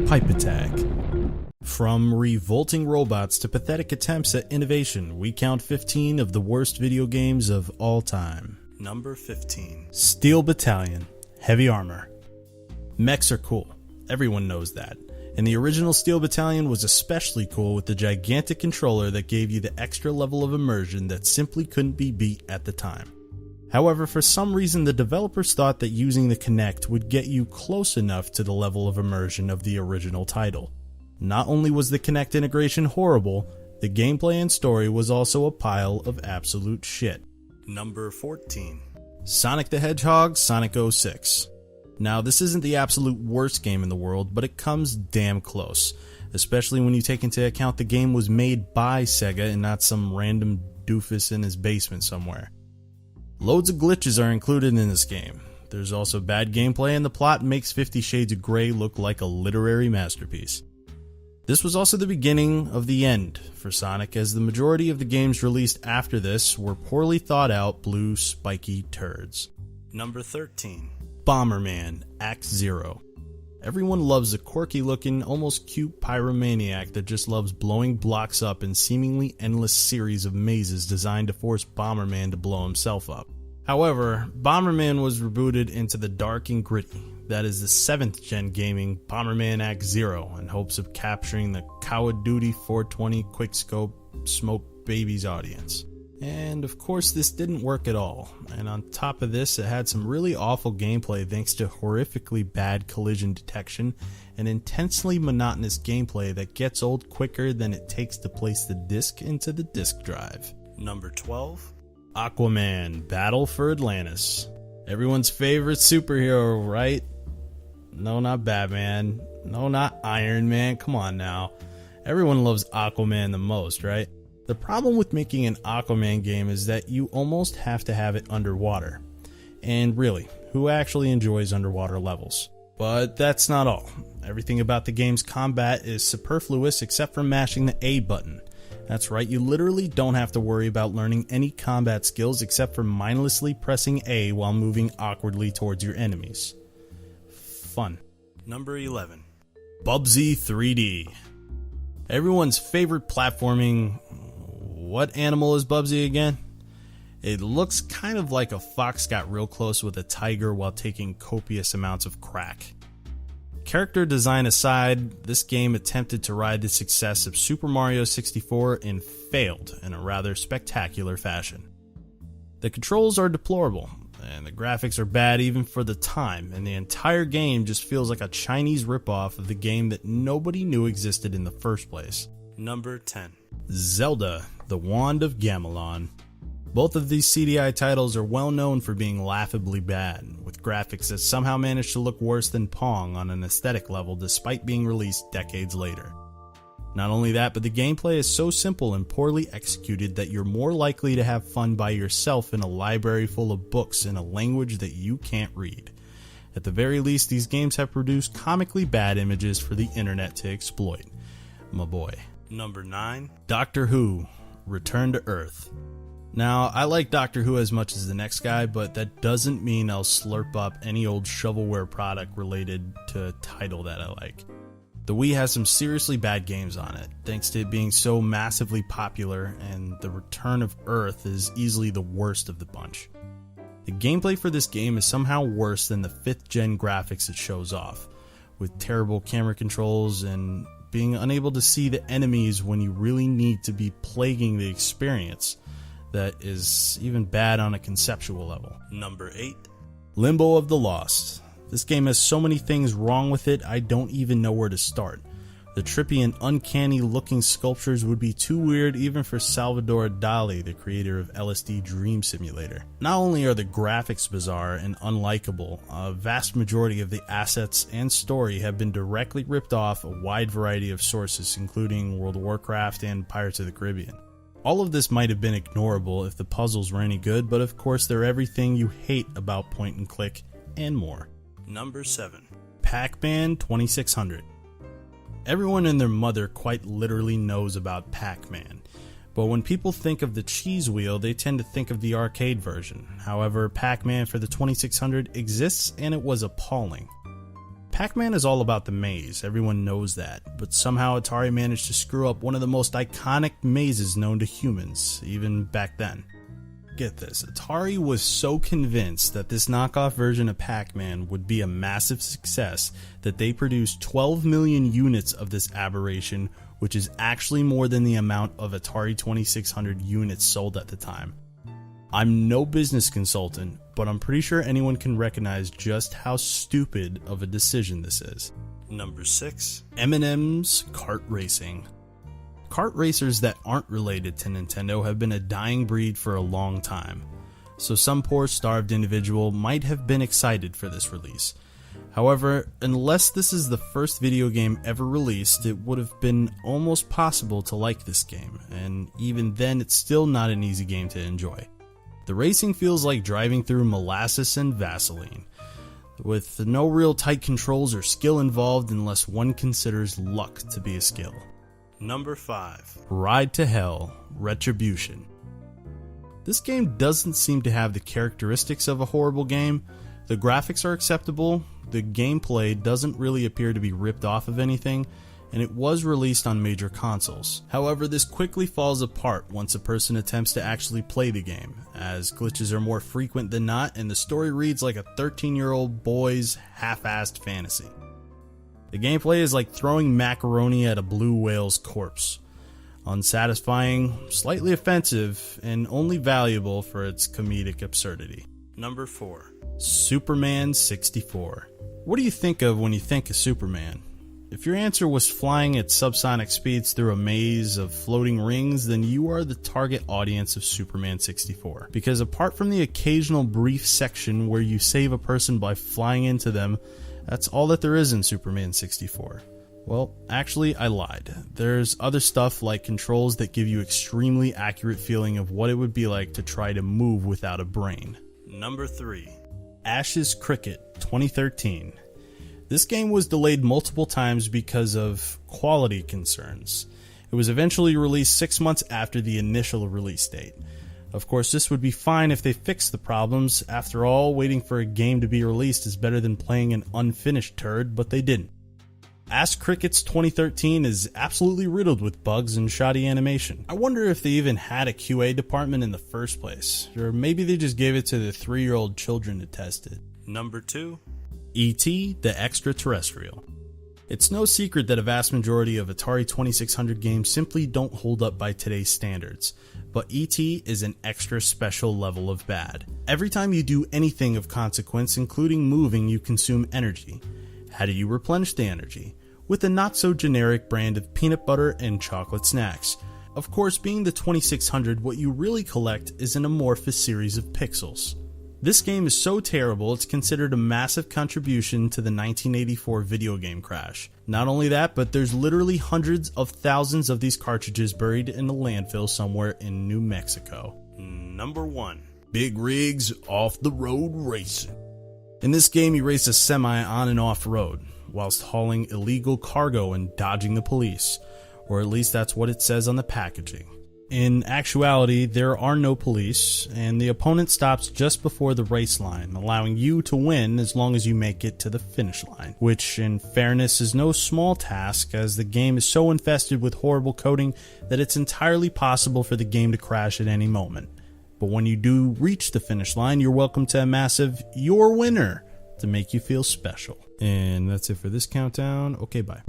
Pipeattack. From revolting robots to pathetic attempts at innovation, we count 15 of the worst video games of all time. Number 15. Steel Battalion. Heavy armor. Mechs are cool. Everyone knows that. And the original Steel Battalion was especially cool with the gigantic controller that gave you the extra level of immersion that simply couldn't be beat at the time. However, for some reason the developers thought that using the Kinect would get you close enough to the level of immersion of the original title. Not only was the Kinect integration horrible, the gameplay and story was also a pile of absolute shit. Number 14. Sonic the Hedgehog Sonic 06. Now, this isn't the absolute worst game in the world, but it comes damn close, especially when you take into account the game was made by Sega and not some random doofus in his basement somewhere. Loads of glitches are included in this game. There's also bad gameplay, and the plot makes 50 Shades of Grey look like a literary masterpiece. This was also the beginning of the end for Sonic, as the majority of the games released after this were poorly thought out blue spiky turds. Number 13. Bomberman Acts 0. Everyone loves a quirky looking, almost cute pyromaniac that just loves blowing blocks up in seemingly endless series of mazes designed to force Bomberman to blow himself up. However, Bomberman was rebooted into the dark and gritty, that is the 7th gen gaming Bomberman Acts 0 in hopes of capturing the Call of Duty 420 quickscope smoke babies audience. And of course this didn't work at all, and on top of this it had some really awful gameplay thanks to horrifically bad collision detection and intensely monotonous gameplay that gets old quicker than it takes to place the disc into the disk drive. Number 12. Aquaman Battle for Atlantis. Everyone's favorite superhero, right? No, not Batman. No, not Iron Man. Come on now. Everyone loves Aquaman the most, right? The problem with making an Aquaman game is that you almost have to have it underwater. And really, who actually enjoys underwater levels? But that's not all. Everything about the game's combat is superfluous except for mashing the A button. That's right, you literally don't have to worry about learning any combat skills except for mindlessly pressing A while moving awkwardly towards your enemies. Fun. Number 11. Bubsy 3D. Everyone's favorite platforming... What animal is Bubsy again? It looks kind of like a fox got real close with a tiger while taking copious amounts of crack. Character design aside, this game attempted to ride the success of Super Mario 64 and failed in a rather spectacular fashion. The controls are deplorable, and the graphics are bad even for the time, and the entire game just feels like a Chinese ripoff of the game that nobody knew existed in the first place. Number 10. Zelda, the Wand of Gamilon. Both of these CDI titles are well known for being laughably bad, with graphics that somehow managed to look worse than Pong on an aesthetic level despite being released decades later. Not only that, but the gameplay is so simple and poorly executed that you're more likely to have fun by yourself in a library full of books in a language that you can't read. At the very least, these games have produced comically bad images for the internet to exploit. My boy. Number 9. Doctor Who, Return to Earth. Now, I like Doctor Who as much as the next guy, but that doesn't mean I'll slurp up any old shovelware product related to a title that I like. The Wii has some seriously bad games on it, thanks to it being so massively popular, and the Return of Earth is easily the worst of the bunch. The gameplay for this game is somehow worse than the 5th gen graphics it shows off, with terrible camera controls and being unable to see the enemies when you really need to be plaguing the experience. That is even bad on a conceptual level. Number 8. Limbo of the Lost. This game has so many things wrong with it, I don't even know where to start. The trippy and uncanny looking sculptures would be too weird even for Salvador Dali, the creator of LSD Dream Simulator. Not only are the graphics bizarre and unlikable, a vast majority of the assets and story have been directly ripped off a wide variety of sources, including World of Warcraft and Pirates of the Caribbean. All of this might have been ignorable if the puzzles were any good, but of course they're everything you hate about point and click and more. Number 7. Pac-Man 2600. Everyone and their mother quite literally knows about Pac-Man, but when people think of the cheese wheel, they tend to think of the arcade version. However, Pac-Man for the 2600 exists and it was appalling. Pac-Man is all about the maze, everyone knows that, but somehow Atari managed to screw up one of the most iconic mazes known to humans, even back then. Get this, Atari was so convinced that this knockoff version of Pac-Man would be a massive success that they produced 12 million units of this aberration, which is actually more than the amount of Atari 2600 units sold at the time. I'm no business consultant, but I'm pretty sure anyone can recognize just how stupid of a decision this is. Number 6. Eminem's Kart Racing. Kart racers that aren't related to Nintendo have been a dying breed for a long time, so some poor starved individual might have been excited for this release. However, unless this is the first video game ever released, it would have been almost possible to like this game, and even then it's still not an easy game to enjoy. The racing feels like driving through molasses and Vaseline, with no real tight controls or skill involved unless one considers luck to be a skill. Number 5. Ride to Hell, Retribution. This game doesn't seem to have the characteristics of a horrible game. The graphics are acceptable, the gameplay doesn't really appear to be ripped off of anything, and it was released on major consoles. However, this quickly falls apart once a person attempts to actually play the game, as glitches are more frequent than not, and the story reads like a 13-year-old boy's half-assed fantasy. The gameplay is like throwing macaroni at a blue whale's corpse. Unsatisfying, slightly offensive, and only valuable for its comedic absurdity. Number 4. Superman 64. What do you think of when you think of Superman? If your answer was flying at subsonic speeds through a maze of floating rings, then you are the target audience of Superman 64. Because apart from the occasional brief section where you save a person by flying into them, that's all that there is in Superman 64. Well, actually, I lied. There's other stuff like controls that give you extremely accurate feeling of what it would be like to try to move without a brain. Number 3. Ash's Cricket 2013. This game was delayed multiple times because of quality concerns. It was eventually released 6 months after the initial release date. Of course, this would be fine if they fixed the problems. After all, waiting for a game to be released is better than playing an unfinished turd, but they didn't. Ash Cricket's 2013 is absolutely riddled with bugs and shoddy animation. I wonder if they even had a QA department in the first place, or maybe they just gave it to the 3-year-old children to test it. Number 2. E.T. the Extra-Terrestrial. It's no secret that a vast majority of Atari 2600 games simply don't hold up by today's standards, but E.T. is an extra special level of bad. Every time you do anything of consequence, including moving, you consume energy. How do you replenish the energy? With a not-so-generic brand of peanut butter and chocolate snacks. Of course, being the 2600, what you really collect is an amorphous series of pixels. This game is so terrible it's considered a massive contribution to the 1984 video game crash. Not only that, but there's literally hundreds of thousands of these cartridges buried in a landfill somewhere in New Mexico. Number 1. Big Rigs Off the Road Racing. In this game you race a semi on and off road, whilst hauling illegal cargo and dodging the police, or at least that's what it says on the packaging. In actuality, there are no police, and the opponent stops just before the race line, allowing you to win as long as you make it to the finish line, which in fairness is no small task, as the game is so infested with horrible coding that it's entirely possible for the game to crash at any moment. But when you do reach the finish line, you're welcome to a massive "You're winner" to make you feel special. And that's it for this countdown. Okay, bye.